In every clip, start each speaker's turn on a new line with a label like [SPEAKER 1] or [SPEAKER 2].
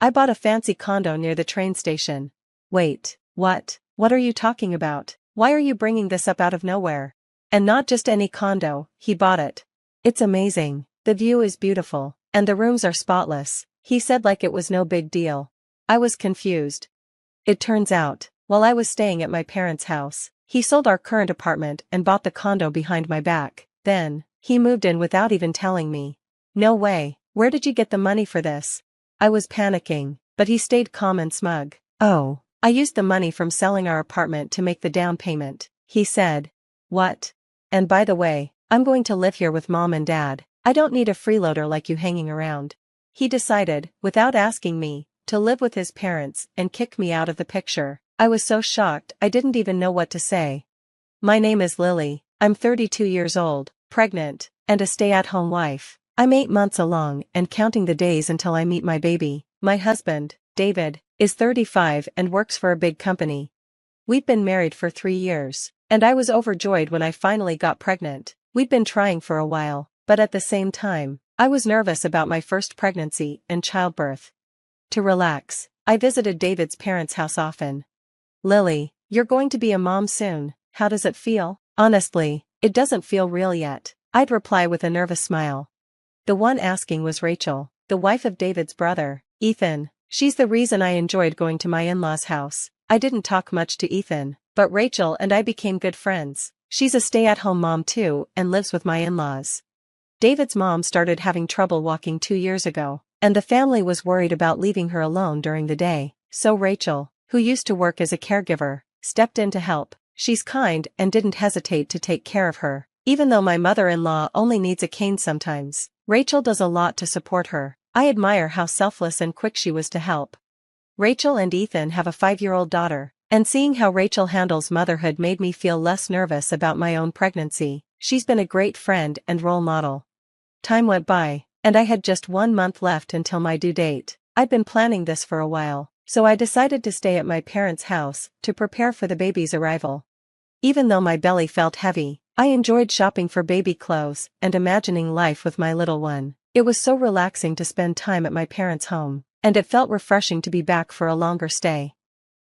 [SPEAKER 1] I bought a fancy condo near the train station. Wait, what? What are you talking about? Why are you bringing this up out of nowhere? And not just any condo, he bought it. It's amazing, the view is beautiful, and the rooms are spotless, he said like it was no big deal. I was confused. It turns out, while I was staying at my parents' house, he sold our current apartment and bought the condo behind my back. Then, he moved in without even telling me. No way, where did you get the money for this? I was panicking, but he stayed calm and smug. Oh, I used the money from selling our apartment to make the down payment, he said. What? And by the way, I'm going to live here with mom and dad. I don't need a freeloader like you hanging around. He decided, without asking me, to live with his parents and kick me out of the picture. I was so shocked I didn't even know what to say. My name is Lily, I'm 32 years old, pregnant, and a stay-at-home wife. I'm 8 months along and counting the days until I meet my baby. My husband, David, is 35 and works for a big company. We've been married for 3 years, and I was overjoyed when I finally got pregnant. We'd been trying for a while, but at the same time, I was nervous about my first pregnancy and childbirth. To relax, I visited David's parents' house often. Lily, you're going to be a mom soon, how does it feel? Honestly, it doesn't feel real yet, I'd reply with a nervous smile. The one asking was Rachel, the wife of David's brother, Ethan. She's the reason I enjoyed going to my in-laws' house. I didn't talk much to Ethan, but Rachel and I became good friends. She's a stay-at-home mom too and lives with my in-laws. David's mom started having trouble walking 2 years ago, and the family was worried about leaving her alone during the day, so Rachel, who used to work as a caregiver, stepped in to help. She's kind and didn't hesitate to take care of her. Even though my mother-in-law only needs a cane sometimes, Rachel does a lot to support her. I admire how selfless and quick she was to help. Rachel and Ethan have a 5-year-old daughter, and seeing how Rachel handles motherhood made me feel less nervous about my own pregnancy. She's been a great friend and role model. Time went by, and I had just 1 month left until my due date. I'd been planning this for a while, so I decided to stay at my parents' house to prepare for the baby's arrival. Even though my belly felt heavy, I enjoyed shopping for baby clothes and imagining life with my little one. It was so relaxing to spend time at my parents' home, and it felt refreshing to be back for a longer stay.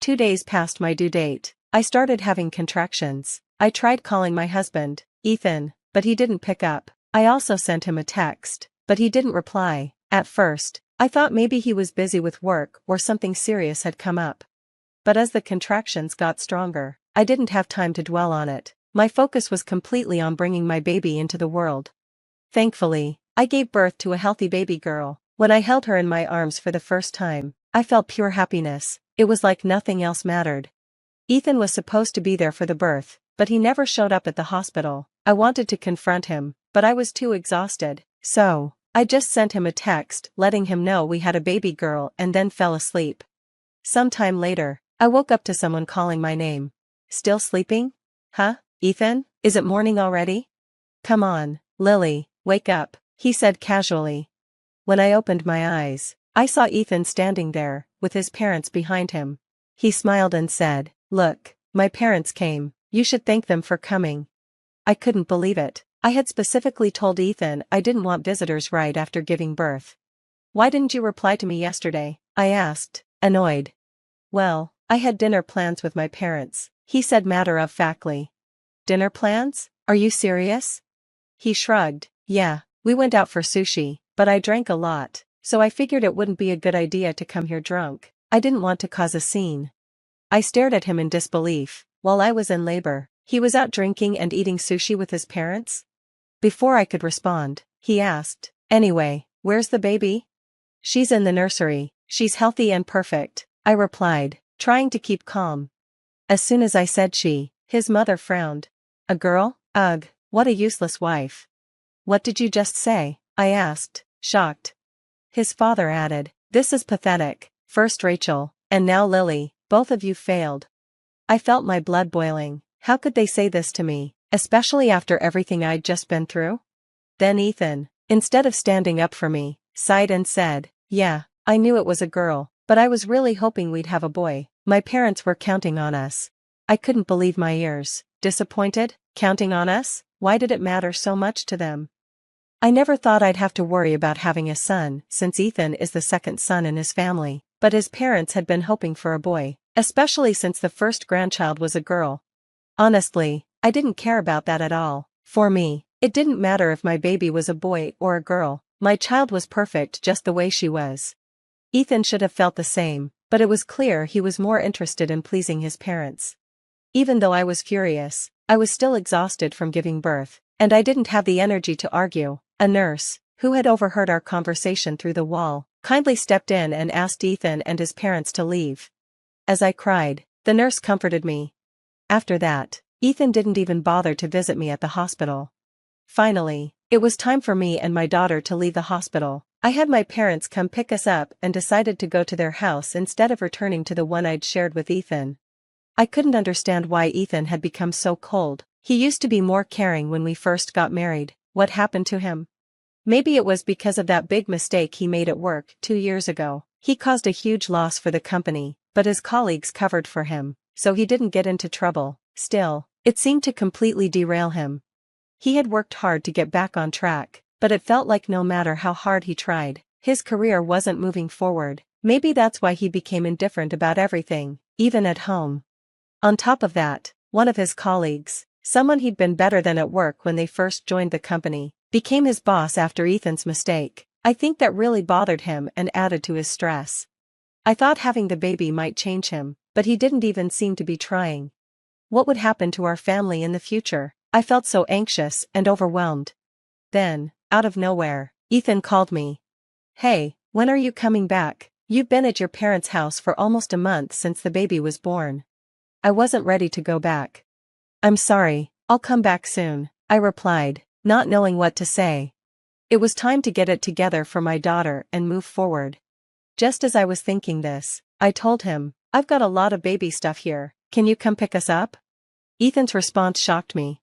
[SPEAKER 1] 2 days past my due date, I started having contractions. I tried calling my husband, Ethan, but he didn't pick up. I also sent him a text, but he didn't reply. At first, I thought maybe he was busy with work or something serious had come up. But as the contractions got stronger, I didn't have time to dwell on it. My focus was completely on bringing my baby into the world. Thankfully, I gave birth to a healthy baby girl. When I held her in my arms for the first time, I felt pure happiness. It was like nothing else mattered. Ethan was supposed to be there for the birth, but he never showed up at the hospital. I wanted to confront him, but I was too exhausted, so I just sent him a text letting him know we had a baby girl and then fell asleep. Sometime later, I woke up to someone calling my name. Still sleeping? Huh, Ethan? Is it morning already? Come on, Lily, wake up, he said casually. When I opened my eyes, I saw Ethan standing there, with his parents behind him. He smiled and said, "Look, my parents came, you should thank them for coming." I couldn't believe it. I had specifically told Ethan I didn't want visitors right after giving birth. "Why didn't you reply to me yesterday?" I asked, annoyed. "Well, I had dinner plans with my parents," he said matter-of-factly. "Dinner plans? Are you serious?" He shrugged. "Yeah, we went out for sushi, but I drank a lot, so I figured it wouldn't be a good idea to come here drunk. I didn't want to cause a scene." I stared at him in disbelief. While I was in labor, he was out drinking and eating sushi with his parents? Before I could respond, he asked, "Anyway, where's the baby?" "She's in the nursery, she's healthy and perfect," I replied, trying to keep calm. As soon as I said she, his mother frowned. "A girl? Ugh, what a useless wife." "What did you just say?" I asked, shocked. His father added, "This is pathetic. First Rachel, and now Lily, both of you failed." I felt my blood boiling. How could they say this to me, especially after everything I'd just been through? Then Ethan, instead of standing up for me, sighed and said, "Yeah, I knew it was a girl, but I was really hoping we'd have a boy. My parents were counting on us." I couldn't believe my ears. Disappointed? Counting on us? Why did it matter so much to them? I never thought I'd have to worry about having a son, since Ethan is the second son in his family, but his parents had been hoping for a boy, especially since the first grandchild was a girl. Honestly, I didn't care about that at all. For me, it didn't matter if my baby was a boy or a girl, my child was perfect just the way she was. Ethan should have felt the same, but it was clear he was more interested in pleasing his parents. Even though I was furious, I was still exhausted from giving birth, and I didn't have the energy to argue. A nurse, who had overheard our conversation through the wall, kindly stepped in and asked Ethan and his parents to leave. As I cried, the nurse comforted me. After that, Ethan didn't even bother to visit me at the hospital. Finally, it was time for me and my daughter to leave the hospital. I had my parents come pick us up and decided to go to their house instead of returning to the one I'd shared with Ethan. I couldn't understand why Ethan had become so cold. He used to be more caring when we first got married. What happened to him? Maybe it was because of that big mistake he made at work 2 years ago. He caused a huge loss for the company, but his colleagues covered for him, so he didn't get into trouble. Still, it seemed to completely derail him. He had worked hard to get back on track, but it felt like no matter how hard he tried, his career wasn't moving forward. Maybe that's why he became indifferent about everything, even at home. On top of that, one of his colleagues, someone he'd been better than at work when they first joined the company, became his boss after Ethan's mistake. I think that really bothered him and added to his stress. I thought having the baby might change him, but he didn't even seem to be trying. What would happen to our family in the future? I felt so anxious and overwhelmed. Then, out of nowhere, Ethan called me. "Hey, when are you coming back? You've been at your parents' house for almost a month since the baby was born." I wasn't ready to go back. "I'm sorry, I'll come back soon," I replied, not knowing what to say. It was time to get it together for my daughter and move forward. Just as I was thinking this, I told him, "I've got a lot of baby stuff here, can you come pick us up?" Ethan's response shocked me.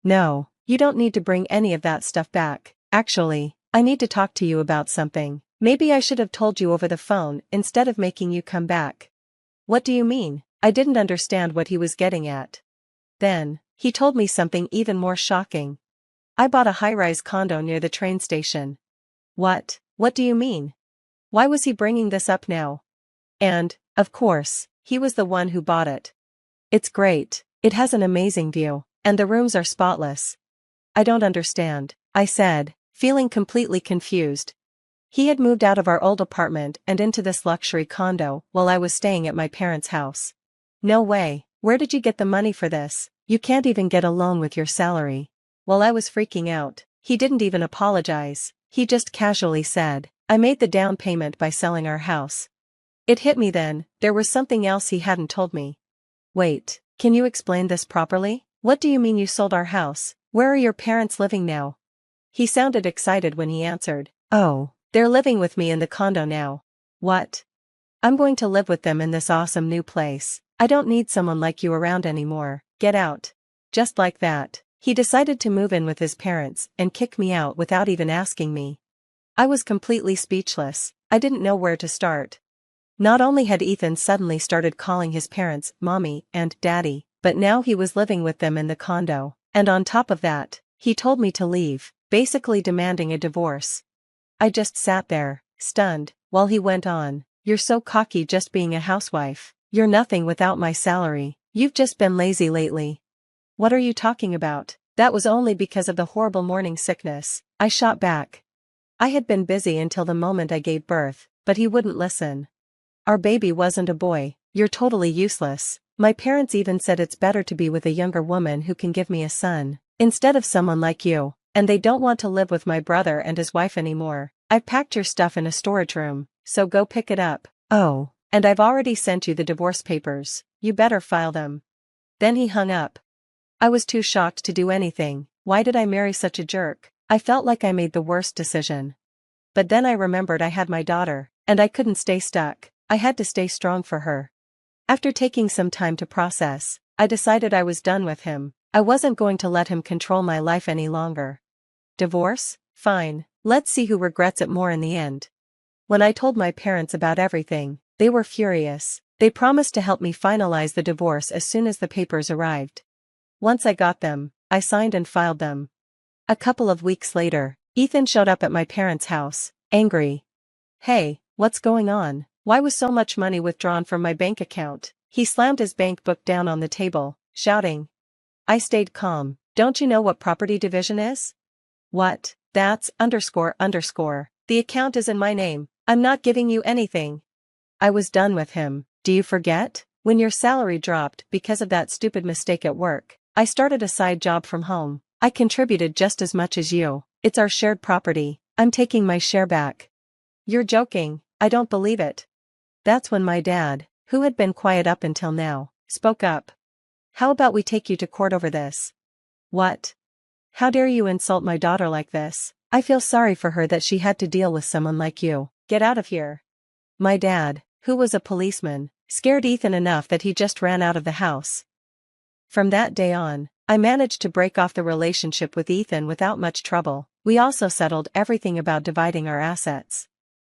[SPEAKER 1] "No, you don't need to bring any of that stuff back. Actually, I need to talk to you about something. Maybe I should have told you over the phone instead of making you come back." "What do you mean?" I didn't understand what he was getting at. Then, he told me something even more shocking. "I bought a high-rise condo near the train station." What? What do you mean? Why was he bringing this up now? And, of course, he was the one who bought it. "It's great, it has an amazing view, and the rooms are spotless." "I don't understand," I said, feeling completely confused. He had moved out of our old apartment and into this luxury condo while I was staying at my parents' house. "No way, where did you get the money for this? You can't even get a loan with your salary." While I was freaking out, he didn't even apologize. He just casually said, "I made the down payment by selling our house." It hit me then, there was something else he hadn't told me. "Wait, can you explain this properly? What do you mean you sold our house? Where are your parents living now?" He sounded excited when he answered, "Oh, they're living with me in the condo now." "What?" "I'm going to live with them in this awesome new place. I don't need someone like you around anymore. Get out." Just like that, he decided to move in with his parents and kick me out without even asking me. I was completely speechless. I didn't know where to start. Not only had Ethan suddenly started calling his parents mommy and daddy, but now he was living with them in the condo, and on top of that, he told me to leave, basically demanding a divorce. I just sat there, stunned, while he went on, "You're so cocky just being a housewife. You're nothing without my salary. You've just been lazy lately." "What are you talking about? That was only because of the horrible morning sickness," I shot back. I had been busy until the moment I gave birth, but he wouldn't listen. "Our baby wasn't a boy. You're totally useless. My parents even said it's better to be with a younger woman who can give me a son, instead of someone like you, and they don't want to live with my brother and his wife anymore. I've packed your stuff in a storage room, so go pick it up. Oh, and I've already sent you the divorce papers. You better file them." Then he hung up. I was too shocked to do anything. Why did I marry such a jerk? I felt like I made the worst decision. But then I remembered I had my daughter, and I couldn't stay stuck. I had to stay strong for her. After taking some time to process, I decided I was done with him. I wasn't going to let him control my life any longer. Divorce? Fine, let's see who regrets it more in the end. When I told my parents about everything, they were furious. They promised to help me finalize the divorce as soon as the papers arrived. Once I got them, I signed and filed them. A couple of weeks later, Ethan showed up at my parents' house, angry. Hey, what's going on? Why was so much money withdrawn from my bank account? He slammed his bank book down on the table, shouting. I stayed calm. Don't you know what property division is? What? That's __. The account is in my name. I'm not giving you anything. I was done with him. Do you forget? When your salary dropped because of that stupid mistake at work, I started a side job from home. I contributed just as much as you. It's our shared property. I'm taking my share back. You're joking. I don't believe it. That's when my dad, who had been quiet up until now, spoke up. How about we take you to court over this? What? How dare you insult my daughter like this? I feel sorry for her that she had to deal with someone like you. Get out of here. My dad, who was a policeman, scared Ethan enough that he just ran out of the house. From that day on, I managed to break off the relationship with Ethan without much trouble. We also settled everything about dividing our assets.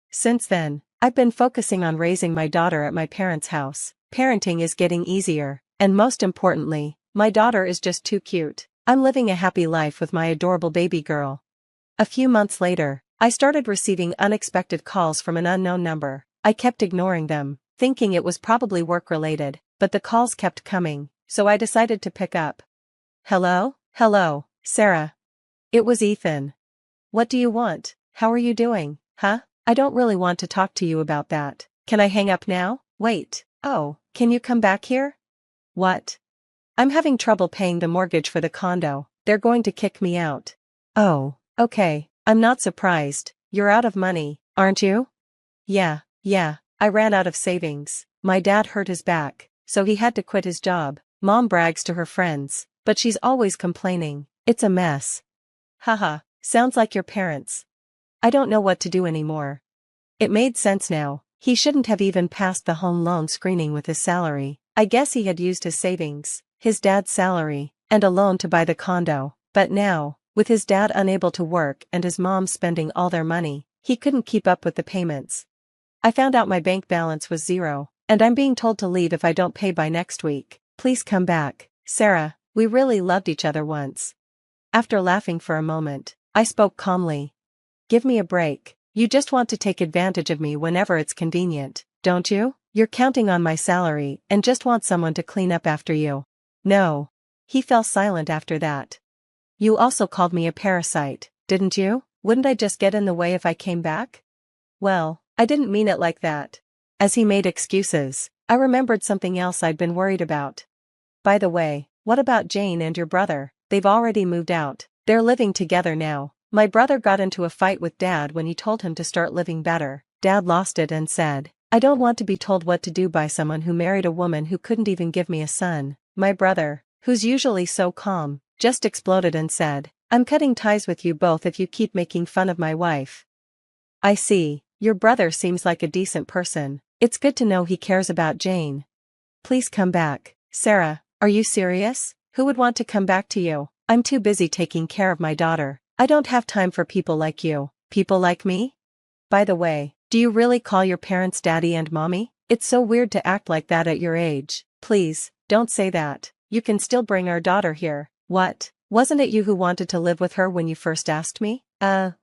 [SPEAKER 1] Since then, I've been focusing on raising my daughter at my parents' house. Parenting is getting easier, and most importantly, my daughter is just too cute. I'm living a happy life with my adorable baby girl. A few months later, I started receiving unexpected calls from an unknown number. I kept ignoring them, thinking it was probably work-related, but the calls kept coming, so I decided to pick up. Hello? Hello, Sarah. It was Ethan. What do you want? How are you doing, huh? I don't really want to talk to you about that. Can I hang up now? Wait. Oh, can you come back here? What? I'm having trouble paying the mortgage for the condo. They're going to kick me out. Oh, okay. I'm not surprised. You're out of money, aren't you? Yeah. I ran out of savings. My dad hurt his back, so he had to quit his job. Mom brags to her friends, but she's always complaining. It's a mess. Haha, sounds like your parents. I don't know what to do anymore. It made sense now. He shouldn't have even passed the home loan screening with his salary. I guess he had used his savings, his dad's salary, and a loan to buy the condo. But now, with his dad unable to work and his mom spending all their money, he couldn't keep up with the payments. I found out my bank balance was zero, and I'm being told to leave if I don't pay by next week. Please come back, Sarah. We really loved each other once. After laughing for a moment, I spoke calmly. Give me a break. You just want to take advantage of me whenever it's convenient, don't you? You're counting on my salary and just want someone to clean up after you. No. He fell silent after that. You also called me a parasite, didn't you? Wouldn't I just get in the way if I came back? Well, I didn't mean it like that. As he made excuses, I remembered something else I'd been worried about. By the way, what about Jane and your brother? They've already moved out. They're living together now. My brother got into a fight with Dad when he told him to start living better. Dad lost it and said, I don't want to be told what to do by someone who married a woman who couldn't even give me a son. My brother, who's usually so calm, just exploded and said, I'm cutting ties with you both if you keep making fun of my wife. I see. Your brother seems like a decent person. It's good to know he cares about Jane. Please come back. Sarah, are you serious? Who would want to come back to you? I'm too busy taking care of my daughter. I don't have time for people like you. People like me? By the way, do you really call your parents daddy and mommy? It's so weird to act like that at your age. Please, don't say that. You can still bring our daughter here. What? Wasn't it you who wanted to live with her when you first asked me? Oh,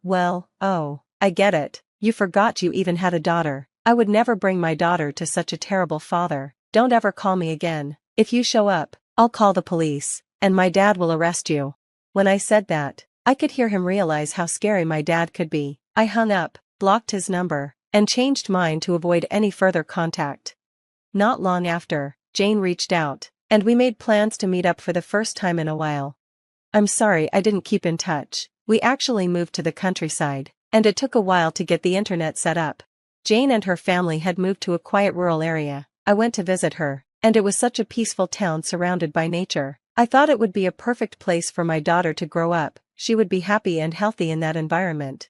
[SPEAKER 1] I get it. You forgot you even had a daughter. I would never bring my daughter to such a terrible father. Don't ever call me again. If you show up, I'll call the police, and my dad will arrest you. When I said that, I could hear him realize how scary my dad could be. I hung up, blocked his number, and changed mine to avoid any further contact. Not long after, Jane reached out, and we made plans to meet up for the first time in a while. I'm sorry I didn't keep in touch. We actually moved to the countryside, and it took a while to get the internet set up. Jane and her family had moved to a quiet rural area. I went to visit her, and it was such a peaceful town surrounded by nature. I thought it would be a perfect place for my daughter to grow up. She would be happy and healthy in that environment.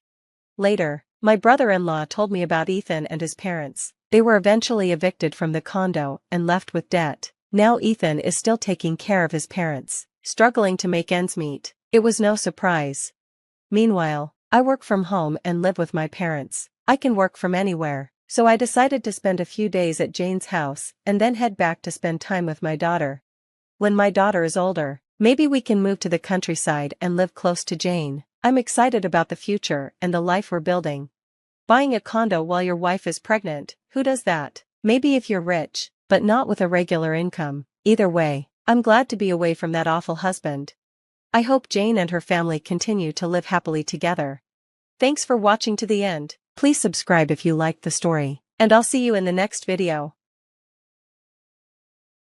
[SPEAKER 1] Later, my brother-in-law told me about Ethan and his parents. They were eventually evicted from the condo and left with debt. Now Ethan is still taking care of his parents, struggling to make ends meet. It was no surprise. Meanwhile, I work from home and live with my parents. I can work from anywhere, so I decided to spend a few days at Jane's house and then head back to spend time with my daughter. When my daughter is older, Maybe we can move to the countryside and live close to Jane. I'm excited about the future and the life we're building. Buying a condo while your wife is pregnant, who does that? Maybe if you're rich, but not with a regular income. Either way, I'm glad to be away from that awful husband. I hope Jane and her family continue to live happily together. Thanks for watching to the end. Please subscribe if you liked the story, and I'll see you in the next video.